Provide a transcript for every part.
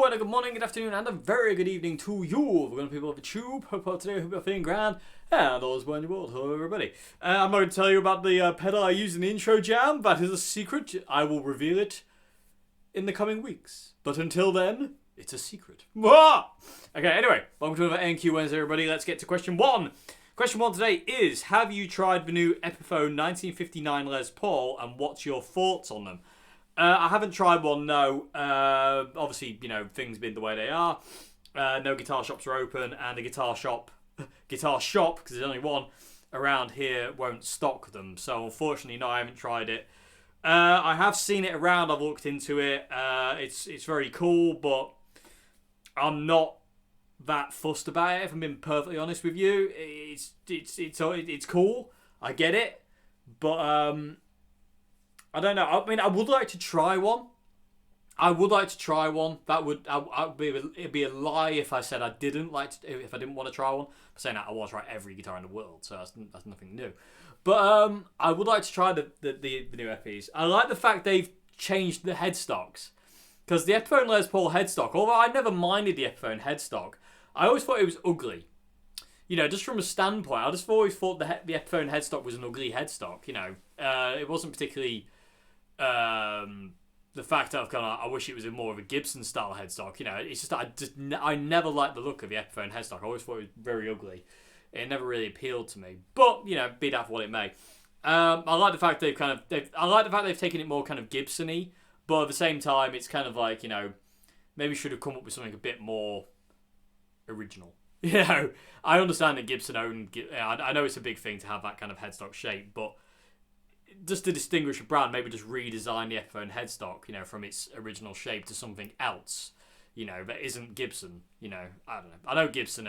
Hello, and a good morning, good afternoon, and a very good evening to you. We're going to people of the tube. Hope today, hope you're feeling grand. And all is well in your world. Hello, everybody. I'm not going to tell you about the pedal I used in the intro jam. That is a secret. I will reveal it in the coming weeks. But until then, it's a secret. Okay, anyway, welcome to another NQ Wednesday, everybody. Let's get to question one. Question one today is, have you tried the new Epiphone 1959 Les Paul, and what's your thoughts on them? I haven't tried one, no. Obviously, you know, things being the way they are. No guitar shops are open, and the guitar shop, because there's only one around here, won't stock them. So, unfortunately, no, I haven't tried it. I have seen it around, I've looked into it. It's very cool, but I'm not that fussed about it, if I'm being perfectly honest with you. It's cool, I get it, but I don't know. I mean, I would like to try one. That would it'd be a lie if I said I didn't if I didn't want to try one. I'm saying that I want to try every guitar in the world, so that's nothing new. But I would like to try the new Epis. I like the fact they've changed the headstocks, because the Epiphone Les Paul headstock, although I never minded the Epiphone headstock, I always thought it was ugly. You know, just from a standpoint, I just always thought the Epiphone headstock was an ugly headstock. You know, it wasn't particularly. The fact of kind of, I wish it was more of a Gibson style headstock. You know, it's just I never liked the look of the Epiphone headstock. I always thought it was very ugly. It never really appealed to me. But you know, be that for what it may. I like the fact they've taken it more kind of Gibson-y, but at the same time, it's kind of like, you know, maybe should have come up with something a bit more original. You know, I understand that Gibson owned. I know it's a big thing to have that kind of headstock shape, but just to distinguish a brand, maybe just redesign the Epiphone headstock, you know, from its original shape to something else, you know, that isn't Gibson. You know, I don't know. I know Gibson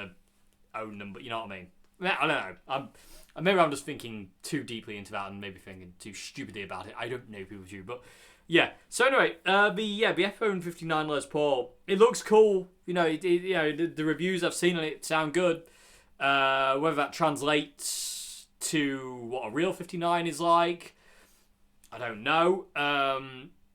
own them, but you know what I mean. I don't know. Maybe I'm just thinking too deeply into that and maybe thinking too stupidly about it. I don't know, people do, but yeah. So anyway, the Epiphone 59 Les Paul, it looks cool. You know, the reviews I've seen on it sound good. Whether that translates to what a real 59 is like, I don't know.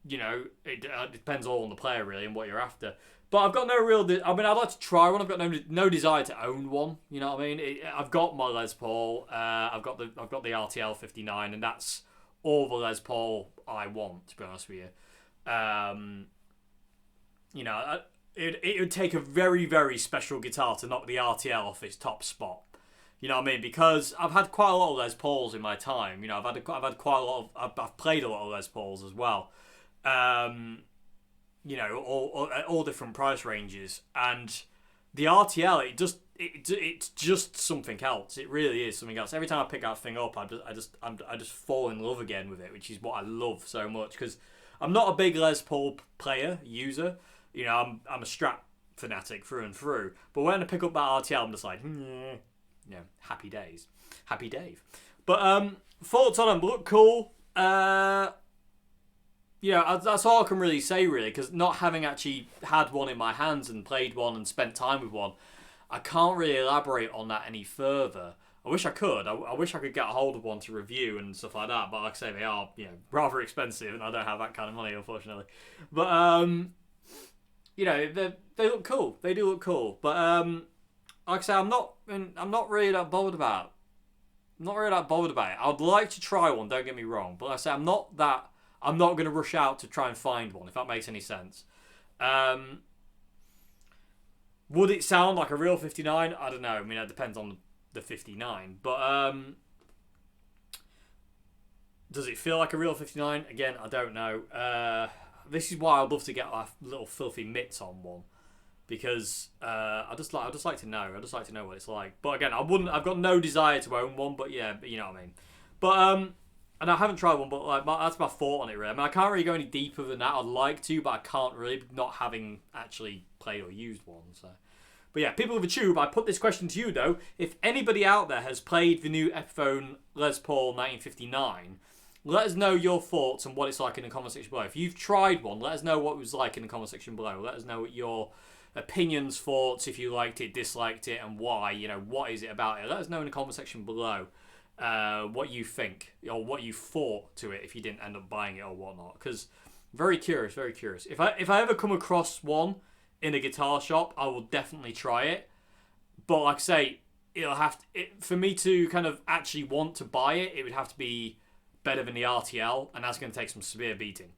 You know, it depends all on the player really and what you're after. But I've got no real. I mean, I'd like to try one. I've got no desire to own one. You know what I mean? I've got my Les Paul. I've got the RTL 59, and that's all the Les Paul I want. To be honest with you, you know, it would take a very, very special guitar to knock the RTL off its top spot. You know what I mean? Because I've had quite a lot of Les Pauls in my time. You know, I've had quite a lot of. I've played a lot of Les Pauls as well. You know, all different price ranges, and the RTL, it's just something else. It really is something else. Every time I pick that thing up, I just fall in love again with it, which is what I love so much. Because I'm not a big Les Paul user. You know, I'm a Strat fanatic through and through. But when I pick up that RTL, I'm just like, you know, happy days, happy Dave. But thoughts on them, look cool. Yeah, that's all I can really say, really, because not having actually had one in my hands and played one and spent time with one, I can't really elaborate on that any further. I wish I could. I wish I could get a hold of one to review and stuff like that, but like I say, they are, you know, rather expensive, and I don't have that kind of money, unfortunately. But you know, they look cool. They do look cool. But like I say, I'm not really that bothered about it. I'm not really that bothered about it. I'd like to try one. Don't get me wrong, but like I say, I'm not going to rush out to try and find one, if that makes any sense. Would it sound like a real 59? I don't know. I mean, it depends on the 59. But does it feel like a real 59? Again, I don't know. This is why I'd love to get a little filthy mitts on one, because I just like to know. I just like to know what it's like. But again, I've got no desire to own one. But yeah, you know what I mean. But and I haven't tried one, but like that's my thought on it, really. I mean, I can't really go any deeper than that. I'd like to, but I can't really, not having actually played or used one. So, but yeah, people of the tube, I put this question to you though. If anybody out there has played the new Epiphone Les Paul 1959, let us know your thoughts and what it's like in the comment section below. If you've tried one, let us know what it was like in the comment section below. Let us know what your opinions, thoughts, if you liked it, disliked it, and why. You know, what is it about it? Let us know in the comment section below. What you think or what you thought to it if you didn't end up buying it or whatnot, because very curious. If I ever come across one in a guitar shop, I will definitely try it. But like I say, it'll have to, for me to kind of actually want to buy it, it would have to be better than the RTL, and that's going to take some severe beating.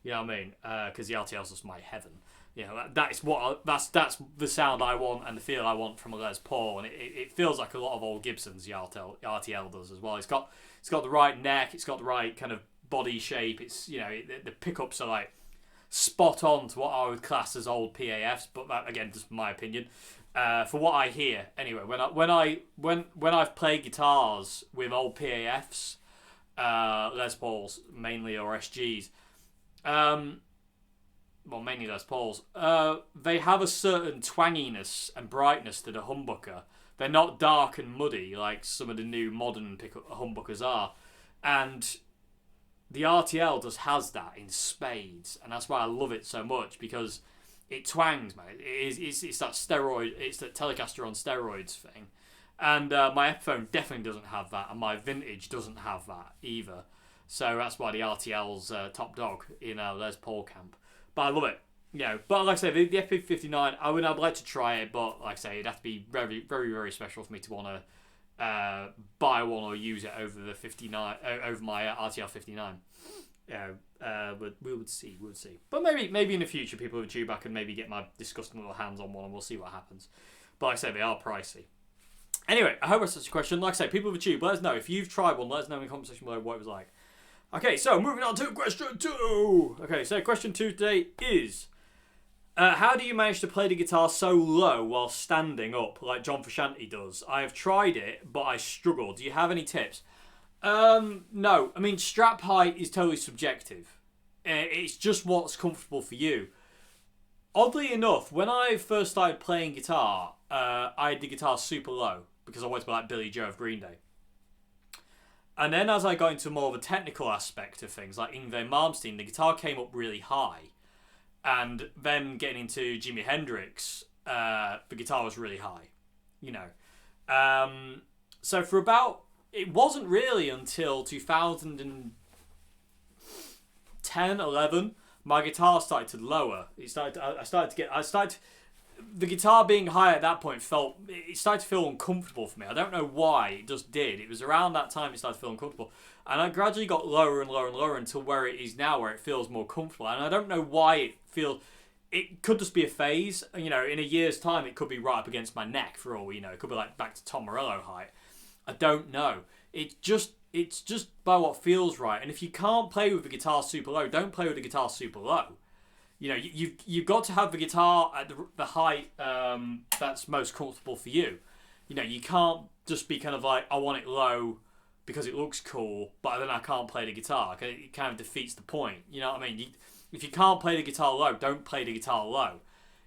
You know what I mean? Because the RTL is just my heaven. You know, that's the sound I want and the feel I want from a Les Paul, and it feels like a lot of old Gibsons. The RTL does as well. It's got the right neck. It's got the right kind of body shape. It's, you know, the pickups are like spot on to what I would class as old PAFs, but that, again, just my opinion. For what I hear, anyway, when I've played guitars with old PAFs, Les Pauls mainly, or SGs, well, mainly Les Pauls, they have a certain twanginess and brightness to the humbucker. They're not dark and muddy like some of the new modern pickup humbuckers are, and the RTL just has that in spades, and that's why I love it so much, because it twangs, man. It's that steroid, it's that Telecaster on steroids thing. And my Epiphone definitely doesn't have that, and my Vintage doesn't have that either. So that's why the RTL's top dog in Les Paul camp. But I love it. You know, but like I say, the Epiphone, I'd like to try it, but like I say, it'd have to be very, very, very special for me to want to buy one or use it over the 59, over my RTL 59. But we would see. But maybe in the future, people with tube, I can maybe get my disgusting little hands on one, and we'll see what happens. But like I say, they are pricey. Anyway, I hope that's such a question. Like I say, people with tube, let us know if you've tried one. Let us know in the comment section below what it was like. Okay, so moving on to question 2. Okay, so question 2 today is, how do you manage to play the guitar so low while standing up like John Frusciante does? I have tried it, but I struggle. Do you have any tips? No. I mean, strap height is totally subjective. It's just what's comfortable for you. Oddly enough, when I first started playing guitar, I had the guitar super low because I wanted to be like Billy Joe of Green Day. And then as I got into more of a technical aspect of things, like Yngwie Malmsteen, the guitar came up really high. And then getting into Jimi Hendrix, the guitar was really high. You know. So for about... It wasn't really until 2010, 11, my guitar started to lower. The guitar being high at that point it started to feel uncomfortable for me. I don't know why, it just did. It was around that time it started to feel uncomfortable. And I gradually got lower and lower and lower until where it is now, where it feels more comfortable. And I don't know why it could just be a phase. You know, in a year's time, it could be right up against my neck for all we know. It could be like back to Tom Morello height. I don't know. It's just by what feels right. And if you can't play with the guitar super low, don't play with the guitar super low. You know, you've got to have the guitar at the height that's most comfortable for you. You know, you can't just be kind of like, I want it low because it looks cool, but then I can't play the guitar. It kind of defeats the point. You know what I mean? If you can't play the guitar low, don't play the guitar low.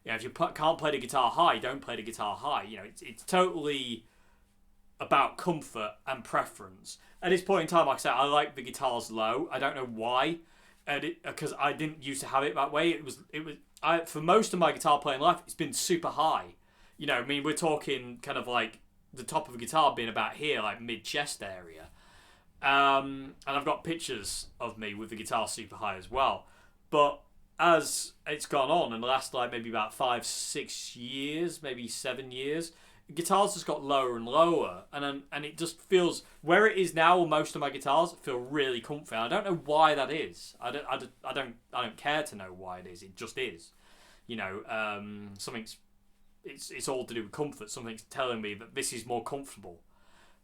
You know, if you can't play the guitar high, don't play the guitar high. You know, it's totally about comfort and preference. At this point in time, like I said, I like the guitars low. I don't know why. Because I didn't used to have it that way. For most of my guitar playing life, it's been super high. You know, I mean, we're talking kind of like the top of the guitar being about here, like mid-chest area. And I've got pictures of me with the guitar super high as well. But as it's gone on in the last like maybe about 5-6 years, maybe 7 years, guitars just got lower and lower, and it just feels where it is now. Most of my guitars feel really comfy. I don't know why that is. I don't care to know why it is. It just is. You know, it's all to do with comfort. Something's telling me that this is more comfortable.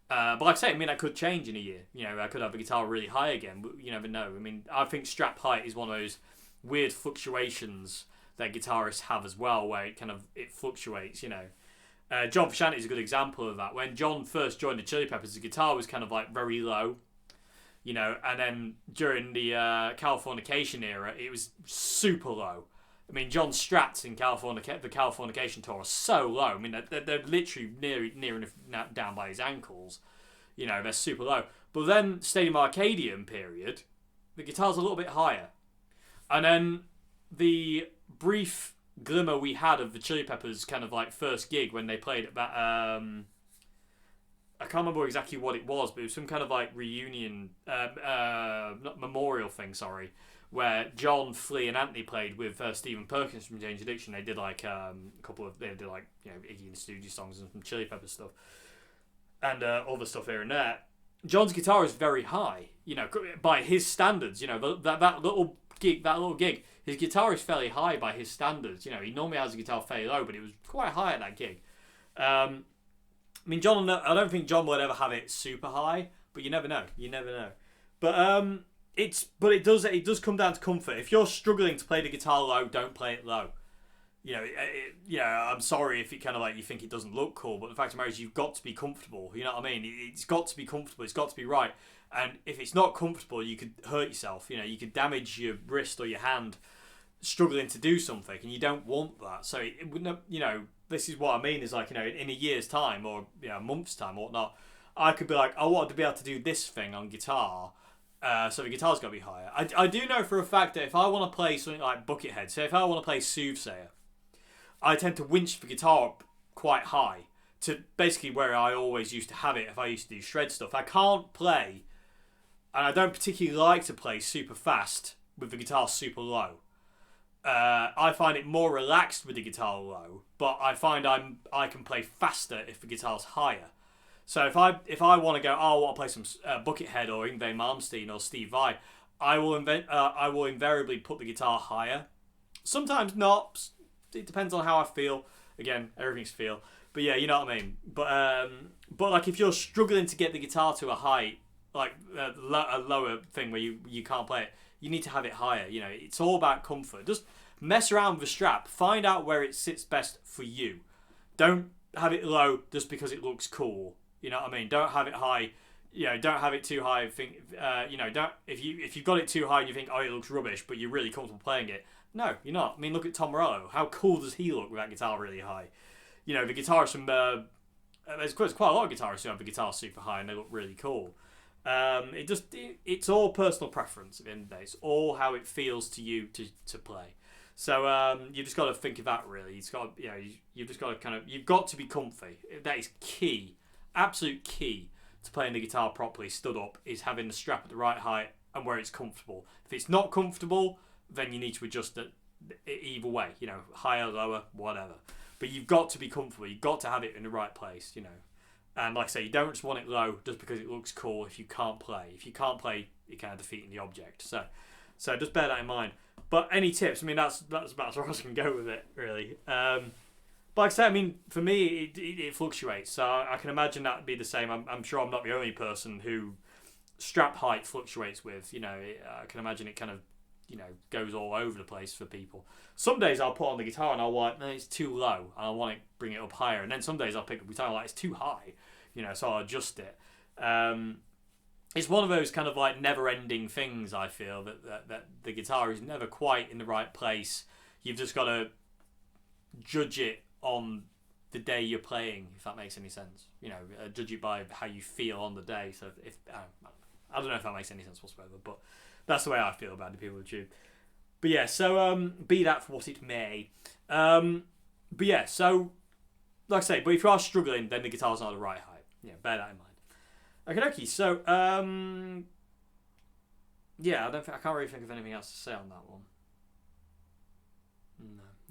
But like I say, I mean, I could change in a year. You know, I could have a guitar really high again. But you never know. I mean, I think strap height is one of those weird fluctuations that guitarists have as well, where it fluctuates. You know. John Frusciante is a good example of that. When John first joined the Chili Peppers, the guitar was kind of like very low, you know, and then during the Californication era, it was super low. I mean, John's strats in the Californication tour are so low. I mean, they're literally near enough down by his ankles. You know, they're super low. But then Stadium Arcadium period, the guitar's a little bit higher. And then the brief glimmer we had of the Chili Peppers kind of like first gig when they played at that I can't remember exactly what it was, but it was some kind of like reunion not memorial thing, sorry, where John, Flea, and Anthony played with Stephen Perkins from Jane's Addiction. They did like Iggy and Stooges songs and some Chili Peppers stuff, and other stuff here and there. John's guitar is very high, by his standards. That little gig, his guitar is fairly high by his standards. He normally has a guitar fairly low, but it was quite high at that gig. John, I don't think John would ever have it super high, but you never know. But it does come down to comfort. If you're struggling to play the guitar low, don't play it low. I'm sorry if it kind of you think it doesn't look cool, but the fact of the matter is you've got to be comfortable. You know what I mean? It's got to be comfortable. It's got to be right. And if it's not comfortable, you could hurt yourself. You could damage your wrist or your hand struggling to do something, and you don't want that. So it wouldn't. This is what I mean. Is in a year's time or a month's time or whatnot, I could be like, I want to be able to do this thing on guitar. So the guitar's got to be higher. I do know for a fact that if I want to play something like Buckethead, say if I want to play Soothsayer, I tend to winch the guitar up quite high to basically where I always used to have it if I used to do shred stuff. I can't play, and I don't particularly like to play super fast with the guitar super low. I find it more relaxed with the guitar low, but I find I can play faster if the guitar's higher. So if I want to go, I want to play some Buckethead or Yngwie Malmsteen or Steve Vai, I will invariably put the guitar higher. Sometimes not. It depends on how I feel. Again, everything's feel. But yeah, you know what I mean. But if you're struggling to get the guitar to a height, a lower thing where you can't play it, you need to have it higher. It's all about comfort. Just mess around with the strap. Find out where it sits best for you. Don't have it low just because it looks cool. You know what I mean? Don't have it high. Don't have it too high. Don't if you've got it too high and you think, oh, it looks rubbish, but you're really comfortable playing it. No, you're not. Look at Tom Morello. How cool does he look with that guitar really high? The guitarists from there's quite a lot of guitarists who have the guitar super high and they look really cool. It's all personal preference at the end of the day. It's all how it feels to you to play. So you just got to think of that really. You've just got to you've got to be comfy. That is key, absolute key to playing the guitar properly, stood up, is having the strap at the right height and where it's comfortable. If it's not comfortable, then you need to adjust it either way. Higher, lower, whatever. But you've got to be comfortable. You've got to have it in the right place. And like I say, you don't just want it low just because it looks cool. If you can't play, you're kind of defeating the object. So just bear that in mind. But any tips? That's about where I was going to go with it, really. But like I say, for me, it fluctuates. So I can imagine that would be the same. I'm sure I'm not the only person who strap height fluctuates with. I can imagine it kind of, goes all over the place for people. Some days I'll put on the guitar and I'll no, it's too low, and I want to bring it up higher. And then some days I'll pick up the guitar it's too high, so I'll adjust it. It's one of those kind of never-ending things. I feel that the guitar is never quite in the right place. You've just got to judge it on the day you're playing, if that makes any sense. Judge it by how you feel on the day. So if I don't know if that makes any sense whatsoever, but that's the way I feel about the people who tune. But yeah, so be that for what it may. But yeah, so like I say, but if you are struggling, then the guitar's not the right height. Yeah, bear that in mind. Okay, so yeah, I can't really think of anything else to say on that one.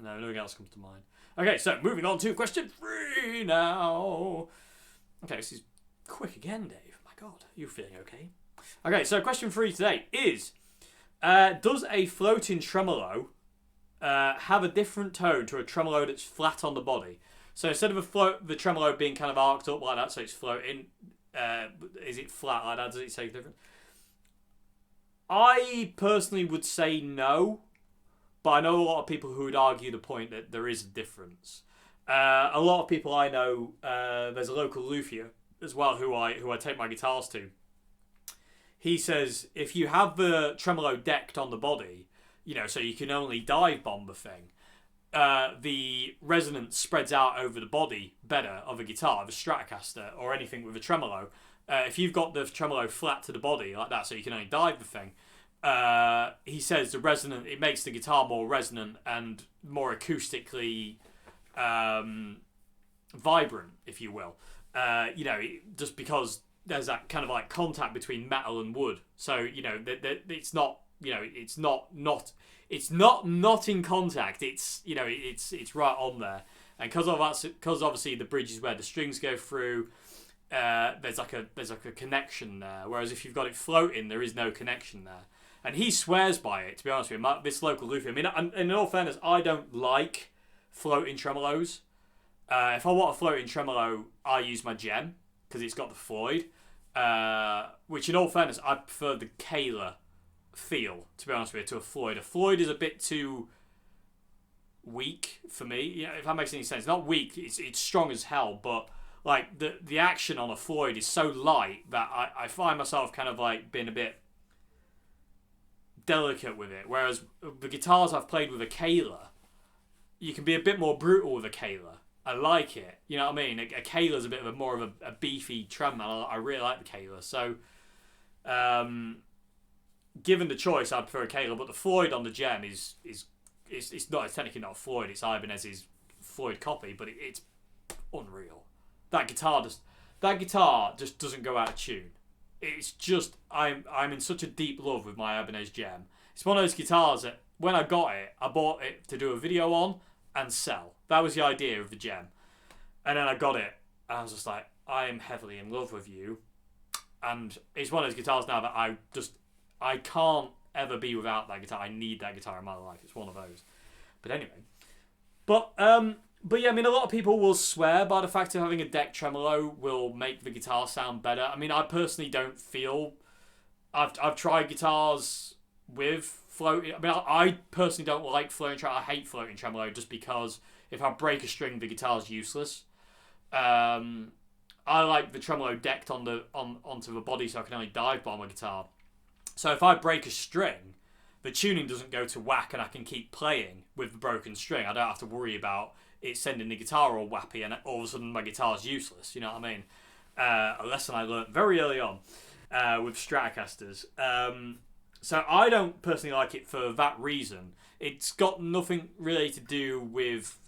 No, nothing else comes to mind. Okay, so moving on to question 3 now. Okay, this is quick again, Dave. My God, you feeling okay? Okay, so question 3 today is, does a floating tremolo have a different tone to a tremolo that's flat on the body? So instead of the tremolo being kind of arced up like that, so it's floating, is it flat like that? Does it say different? I personally would say no, but I know a lot of people who would argue the point that there is a difference. A lot of people I know, there's a local luthier as well who I take my guitars to. He says if you have the tremolo decked on the body, so you can only dive bomb the thing, the resonance spreads out over the body better of a guitar, of a Stratocaster, or anything with a tremolo. If you've got the tremolo flat to the body like that, so you can only dive the thing, he says it makes the guitar more resonant and more acoustically vibrant, if you will. Just because there's that kind of contact between metal and wood, so it's not it's not in contact. It's it's right on there, and because obviously the bridge is where the strings go through. There's like a connection there. Whereas if you've got it floating, there is no connection there. And he swears by it. To be honest with you, this local luthier. I mean, in all fairness, I don't like floating tremolos. If I want a floating tremolo, I use my gem because it's got the Floyd. Which, in all fairness, I prefer the Kahler feel. To be honest with you, to a Floyd. A Floyd is a bit too weak for me. Yeah, if that makes any sense. Not weak. It's strong as hell, but like the action on a Floyd is so light that I find myself kind of like being a bit delicate with it. Whereas the guitars I've played with a Kahler, you can be a bit more brutal with a Kahler. I like it. You know what I mean? A Kahler's a bit of a more of a beefy trem. I really like the Kahler. So, given the choice, I'd prefer a Kahler. But the Floyd on the gem is it's not. It's technically not a Floyd. It's Ibanez's Floyd copy, but it's unreal. That guitar just doesn't go out of tune. It's just I'm in such a deep love with my Ibanez gem. It's one of those guitars that when I got it, I bought it to do a video on and sell. That was the idea of the gem. And then I got it, and I was just like, I am heavily in love with you. And it's one of those guitars now that I can't ever be without that guitar. I need that guitar in my life. It's one of those. But anyway. But yeah, I mean, a lot of people will swear by the fact of having a deck tremolo will make the guitar sound better. I mean, I personally don't feel... I've tried guitars with floating... I mean, I personally don't like floating tremolo. I hate floating tremolo just because if I break a string, the guitar's useless. I like the tremolo decked onto the body so I can only dive bomb a guitar. So if I break a string, the tuning doesn't go to whack and I can keep playing with the broken string. I don't have to worry about it sending the guitar all whappy and all of a sudden my guitar's useless. You know what I mean? A lesson I learned very early on with Stratocasters. So I don't personally like it for that reason. It's got nothing really to do with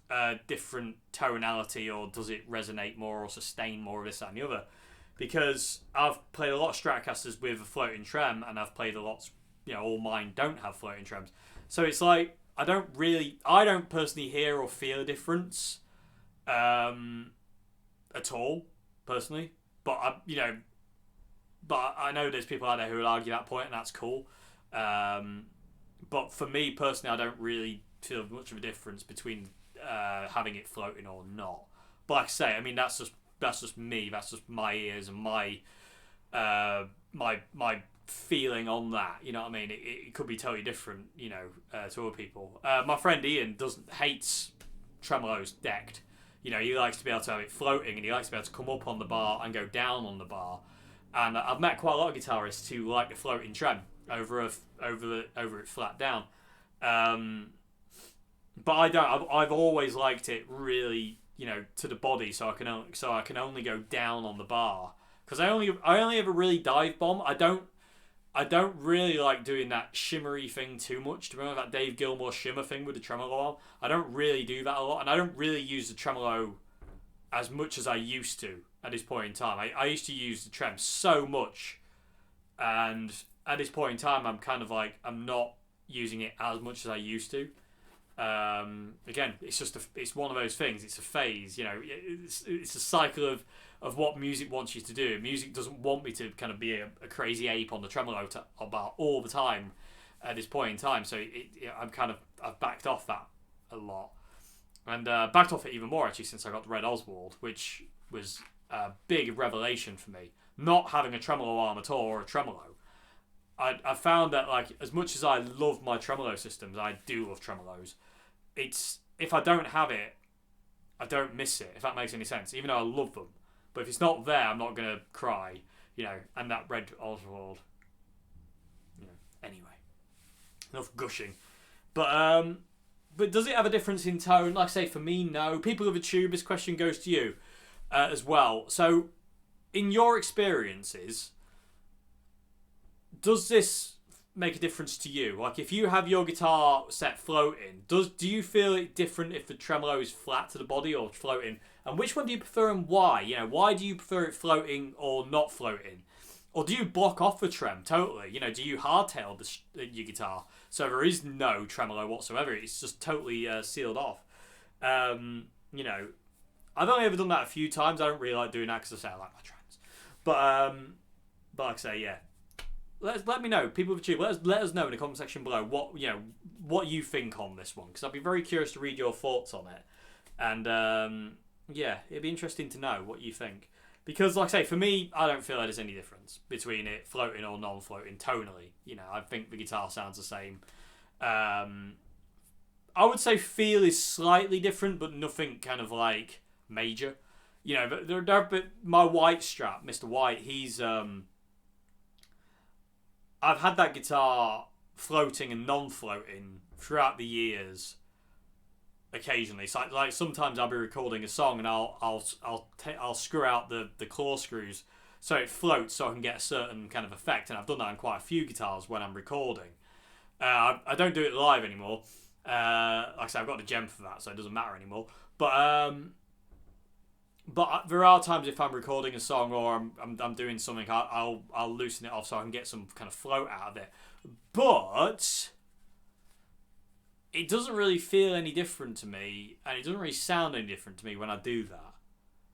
different tonality or does it resonate more or sustain more of this, that and the other. Because I've played a lot of Stratocasters with a floating trem and I've played a lot, all mine don't have floating trems. So it's like, I don't personally hear or feel a difference at all, personally. But I know there's people out there who will argue that point, and that's cool. But for me personally, I don't really feel much of a difference between having it floating or not. But like I say, I mean that's just me. That's just my ears and my feeling on that. You know what I mean? It could be totally different, to other people. My friend Ian hates tremolos decked. He likes to be able to have it floating, and he likes to be able to come up on the bar and go down on the bar. And I've met quite a lot of guitarists who like the floating trem over it flat down. But I don't. I've always liked it really, to the body, so I can only go down on the bar because I only ever really dive bomb. I don't really like doing that shimmery thing too much. To be honest, that Dave Gilmour shimmer thing with the tremolo arm, I don't really do that a lot, and I don't really use the tremolo as much as I used to at this point in time. I used to use the trem so much, and at this point in time, I'm kind of like I'm not using it as much as I used to. Again, it's one of those things. It's a phase, it's a cycle of what music wants you to do. Music doesn't want me to kind of be a crazy ape on the tremolo about all the time at this point in time. So I've backed off that a lot, and backed off it even more actually since I got the Red Oswald, which was a big revelation for me. Not having a tremolo arm at all or a tremolo. I found that like as much as I love my tremolo systems, I do love tremolos. If I don't have it, I don't miss it. If that makes any sense, even though I love them. But if it's not there, I'm not gonna cry, And that Red Oswald, Anyway, enough gushing. But does it have a difference in tone? Like I say, for me, no. People of the Tube, this question goes to you as well. So, in your experiences, does this make a difference to you? Like, if you have your guitar set floating, do you feel it different if the tremolo is flat to the body or floating? And which one do you prefer and why? Why do you prefer it floating or not floating? or do you block off the trem totally? You know, do you hardtail your guitar so there is no tremolo whatsoever? It's just totally sealed off. You know, I've only ever done that a few times. I don't really like doing that because I say I like my trems. But like I say, yeah. Let me know, people of YouTube. Let us know in the comment section below what you think on this one, because I'd be very curious to read your thoughts on it. And yeah, it'd be interesting to know what you think, because like I say, for me, I don't feel like there's any difference between it floating or non-floating tonally. You know, I think the guitar sounds the same. I would say feel is slightly different, but nothing kind of like major. You know, but my White strap, Mr. White, he's I've had that guitar floating and non-floating throughout the years. Occasionally, so like sometimes I'll be recording a song and I'll screw out the claw screws so it floats, so I can get a certain kind of effect. And I've done that on quite a few guitars when I'm recording. I don't do it live anymore. Like I said, I've got the gem for that, so it doesn't matter anymore. But there are times if I'm recording a song or I'm doing something, I'll loosen it off so I can get some kind of float out of it. But it doesn't really feel any different to me, and it doesn't really sound any different to me when I do that.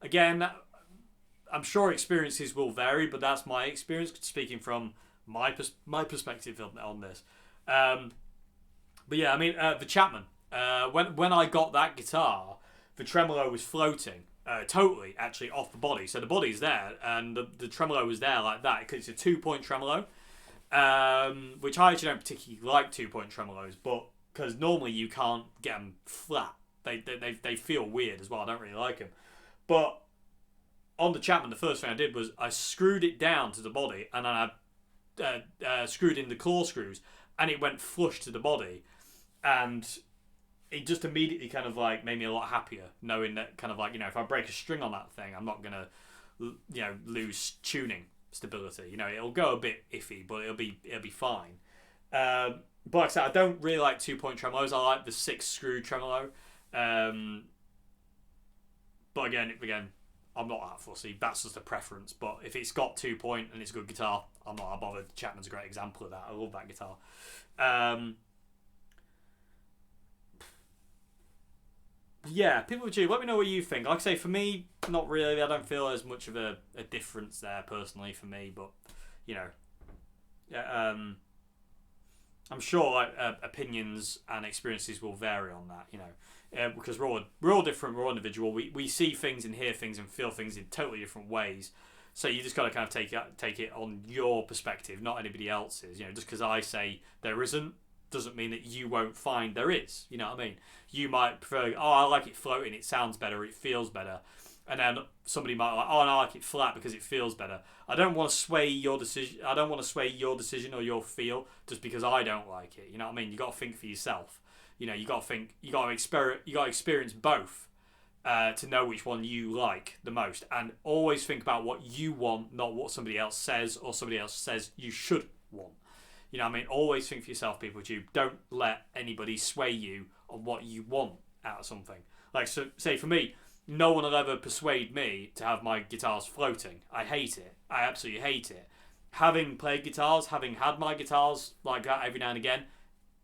Again, I'm sure experiences will vary, but that's my experience, speaking from my perspective on this. But yeah, I mean, the Chapman. When I got that guitar, the tremolo was floating. Totally, actually, off the body. So the body's there, and the tremolo was there like that, because it's a 2-point tremolo, which I actually don't particularly like 2-point tremolos, but because normally you can't get them flat. They feel weird as well. I don't really like them. But on the Chapman, the first thing I did was I screwed it down to the body, and then I screwed in the claw screws, and it went flush to the body, and it just immediately kind of like made me a lot happier, knowing that kind of like, you know, if I break a string on that thing, I'm not gonna, you know, lose tuning stability. You know, it'll go a bit iffy, but it'll be fine. But like I said, I don't really like 2-point tremolos. I like the 6-screw tremolo. But again, I'm not that fussy. That's just a preference. But if it's got 2-point and it's a good guitar, I'm not that bothered. Chapman's a great example of that. I love that guitar. Yeah, people with you, let me know what you think. Like I say, for me, not really. I don't feel as much of a difference there personally for me, but you know, I'm sure like opinions and experiences will vary on that. You know, because we're all different. We're all individual. We see things and hear things and feel things in totally different ways. So you just got to kind of take it on your perspective, not anybody else's. You know, just because I say there isn't, doesn't mean that you won't find there is. You know what I mean? You might prefer, oh, I like it floating, it sounds better, it feels better. And then somebody might like, oh, no, I like it flat because it feels better. I don't want to sway your decision. I don't want to sway your decision or your feel just because I don't like it. You know what I mean? You got to think for yourself. You know, you got to think. You got to experience both to know which one you like the most. And always think about what you want, not what somebody else says or somebody else says you should want. You know what I mean? Always think for yourself, people. You don't let anybody sway you on what you want out of something. Like, so, say for me, no one will ever persuade me to have my guitars floating. I hate it. I absolutely hate it. Having played guitars, having had my guitars like that every now and again,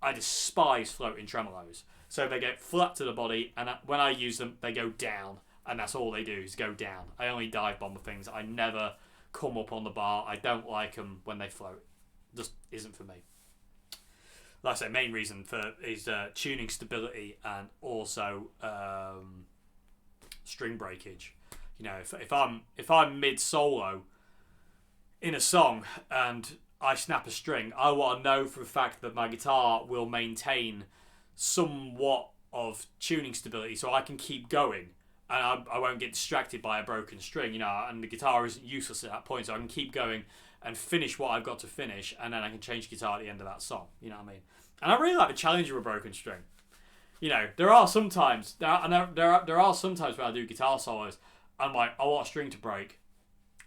I despise floating tremolos. So they get flat to the body, and when I use them, they go down. And that's all they do is go down. I only dive bomb with things. I never come up on the bar. I don't like them when they float. Just isn't for me. Like I say, main reason for is tuning stability and also string breakage. You know, if I'm mid solo in a song and I snap a string, I want to know for a fact that my guitar will maintain somewhat of tuning stability, so I can keep going and I won't get distracted by a broken string. You know, and the guitar isn't useless at that point, so I can keep going and finish what I've got to finish, and then I can change guitar at the end of that song. You know what I mean? And I really like the challenge of a broken string. You know, there are some times when I do guitar solos, I'm like, I want a string to break,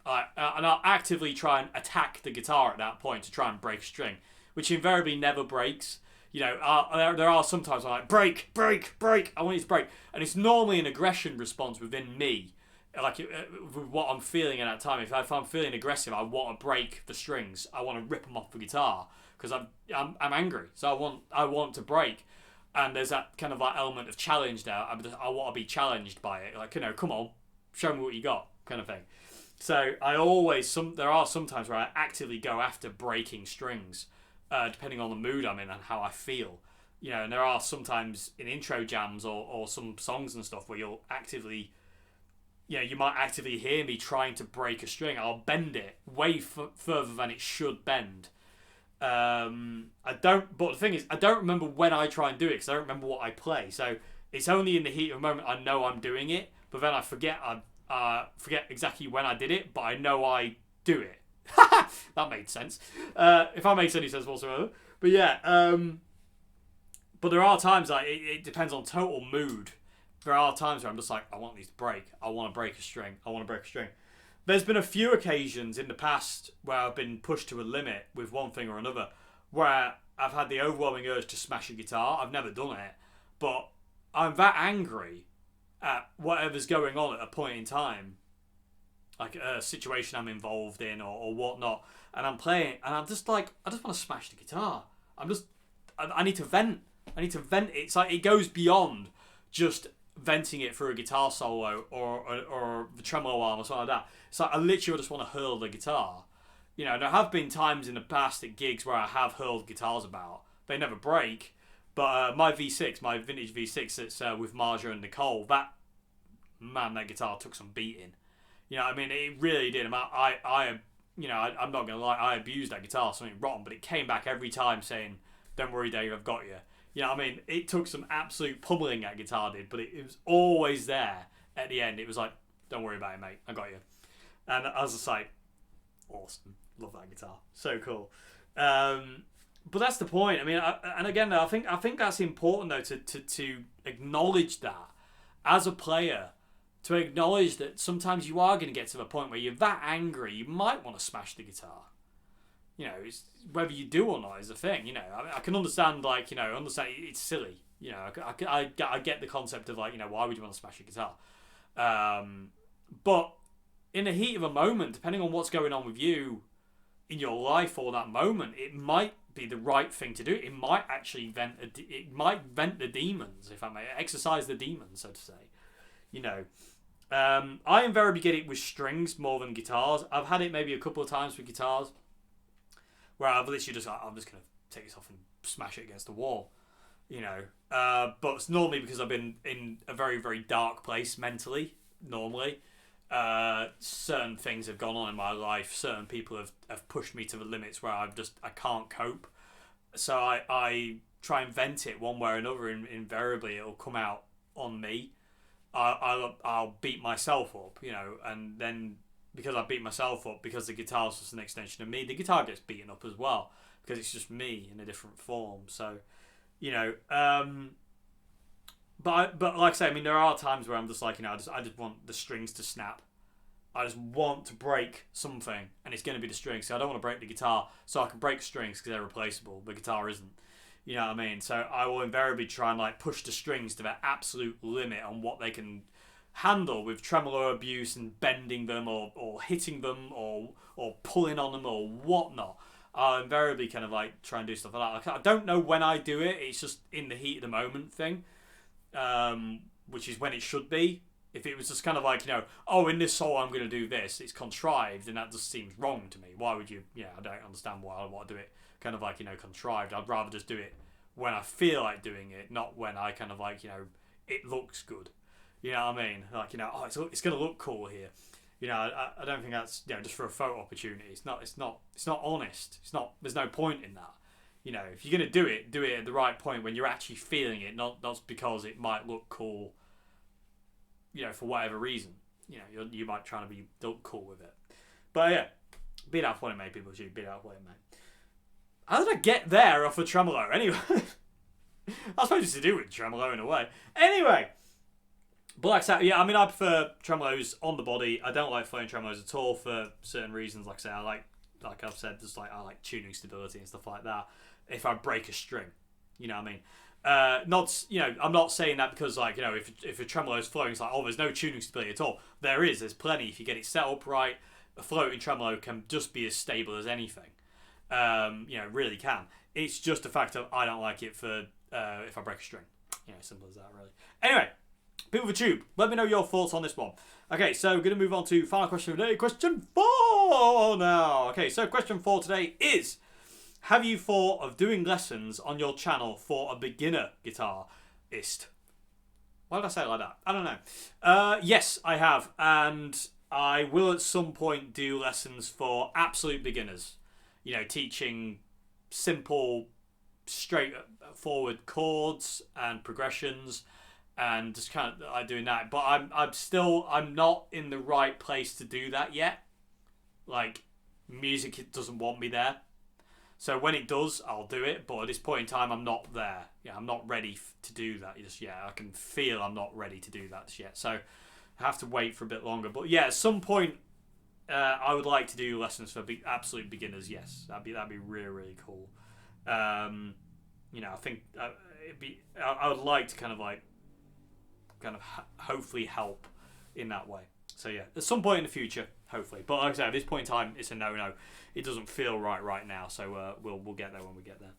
and I'll actively try and attack the guitar at that point to try and break a string, which invariably never breaks. You know, there are some times I'm like, break, I want it to break, and it's normally an aggression response within me. like with what I'm feeling at that time. If I'm feeling aggressive, I want to break the strings. I want to rip them off the guitar because I'm angry. So I want to break, and there's that kind of like element of challenge now. I want to be challenged by it. Like, come on, show me what you got, kind of thing. So there are some times where I actively go after breaking strings, depending on the mood I'm in and how I feel. And there are sometimes in intro jams or some songs and stuff where you'll actively, you might actively hear me trying to break a string. I'll bend it way further than it should bend. But the thing is, I don't remember when I try and do it because I don't remember what I play. So it's only in the heat of the moment I know I'm doing it, but then I forget exactly when I did it, but I know I do it. That made sense. If that makes any sense whatsoever. But yeah, but there are times like it depends on total mood. There are times where I'm just like, I want these to break. I want to break a string. There's been a few occasions in the past where I've been pushed to a limit with one thing or another, where I've had the overwhelming urge to smash a guitar. I've never done it, but I'm that angry at whatever's going on at a point in time, like a situation I'm involved in or whatnot, and I'm playing, and I'm just like, I just want to smash the guitar. I need to vent. I need to vent it. It's like it goes beyond just venting it through a guitar solo or the tremolo arm or something like that. It's like I literally just want to hurl the guitar. There have been times in the past at gigs where I have hurled guitars about. They never break, but my V6, my vintage V6 that's with Marja and Nicole, that guitar took some beating. I mean, it really did. I'm not going to lie, I abused that guitar, something rotten, but it came back every time saying, "Don't worry, Dave, I've got you." I mean, it took some absolute pummeling that guitar did, but it was always there at the end. It was like, "Don't worry about it, mate, I got you." And I was just like, awesome. Love that guitar. So cool. But that's the point. I mean, I think that's important though to acknowledge that as a player, to acknowledge that sometimes you are going to get to the point where you're that angry, you might want to smash the guitar. It's, whether you do or not is a thing. I can understand, understand it's silly. I get the concept of why would you want to smash a guitar? But in the heat of a moment, depending on what's going on with you in your life for that moment, it might be the right thing to do. It might actually vent the demons, if I may, exercise the demons, so to say. I invariably get it with strings more than guitars. I've had it maybe a couple of times with guitars, where I've literally just I'm just going to take this off and smash it against the wall, But it's normally because I've been in a very, very dark place mentally, normally. Certain things have gone on in my life. Certain people have pushed me to the limits where I can't cope. So I try and vent it one way or another, and invariably it'll come out on me. I'll beat myself up, and then because I beat myself up, because the guitar's just an extension of me, the guitar gets beaten up as well, because it's just me in a different form. So, but like I say, I mean, there are times where I'm just like, I just want the strings to snap. I just want to break something, and it's going to be the strings. So I don't want to break the guitar, so I can break strings because they're replaceable. The guitar isn't. You know what I mean? So I will invariably try and push the strings to their absolute limit on what they can handle with tremolo abuse and bending them or hitting them or pulling on them or whatnot. I'll invariably kind of try and do stuff like that. I don't know when I do it. It's just in the heat of the moment thing, which is when it should be. If it was just kind of in this solo I'm going to do this, it's contrived, and that just seems wrong to me. Why would you? I don't understand why I want to do it kind of contrived. I'd rather just do it when I feel like doing it, not when I kind of it looks good. You know what I mean? It's going to look cool here. I don't think that's just for a photo opportunity. It's not honest. There's no point in that. If you're going to do it at the right point when you're actually feeling it, not because it might look cool. For whatever reason, you might try to look cool with it. But yeah, be that what it may, people should be that what it may. How did I get there off of tremolo? Anyway, I suppose it's to do with tremolo in a way. Anyway, but like I said, I mean, I prefer tremolos on the body. I don't like playing tremolos at all for certain reasons. Like I say, like I've said, I like tuning stability and stuff like that. If I break a string, you know what I mean. Not, I'm not saying that because, like, if a tremolo is flowing, it's like, oh, there's no tuning stability at all. There's plenty. If you get it set up right, a floating tremolo can just be as stable as anything. It really can. It's just the fact that I don't like it for if I break a string. Simple as that, really. Anyway, people of the tube, let me know your thoughts on this one. Okay, so we're going to move on to final question of the day. Question 4 now. Okay, so question 4 today is, have you thought of doing lessons on your channel for a beginner guitarist? Why did I say it like that? I don't know. Yes, I have. And I will at some point do lessons for absolute beginners. Teaching simple, straightforward chords and progressions, and just kind of doing that. But I'm not in the right place to do that yet. Like, music, it doesn't want me there. So when it does, I'll do it. But at this point in time, I'm not there. I'm not ready to do that just yet. I can feel I'm not ready to do that just yet. So I have to wait for a bit longer. But yeah, at some point, I would like to do lessons for absolute beginners. Yes, that'd be really, really cool. I think I would like to hopefully help in that way. So yeah, at some point in the future, hopefully. But like I said, at this point in time, it's a no. It doesn't feel right now. So we'll get there when we get there.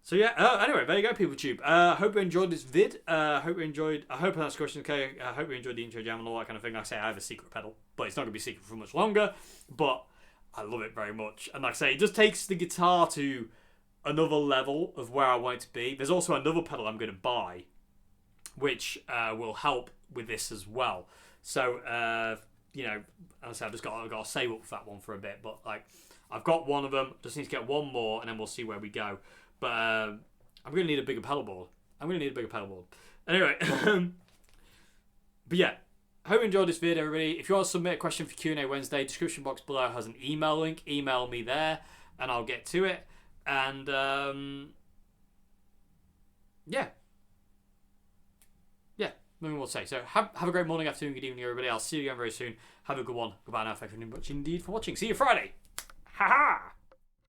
So yeah. Anyway, there you go, people tube. Hope you enjoyed this vid. I hope that's question okay. I hope you enjoyed the intro jam and all that kind of thing. Like I say, I have a secret pedal, but it's not gonna be secret for much longer. But I love it very much. And like I say, it just takes the guitar to another level of where I want it to be. There's also another pedal I'm gonna buy, which will help with this as well. So as I said, I've got to save up for that one for a bit. But like, I've got one of them. Just need to get one more, and then we'll see where we go. But I'm going to need a bigger pedal board. Anyway, but yeah, hope you enjoyed this video, everybody. If you want to submit a question for Q&A Wednesday, description box below has an email link. Email me there, and I'll get to it. And yeah. Nothing more to say. So have a great morning, afternoon, good evening, everybody. I'll see you again very soon. Have a good one. Goodbye now. Thank you very much indeed for watching. See you Friday. Ha ha!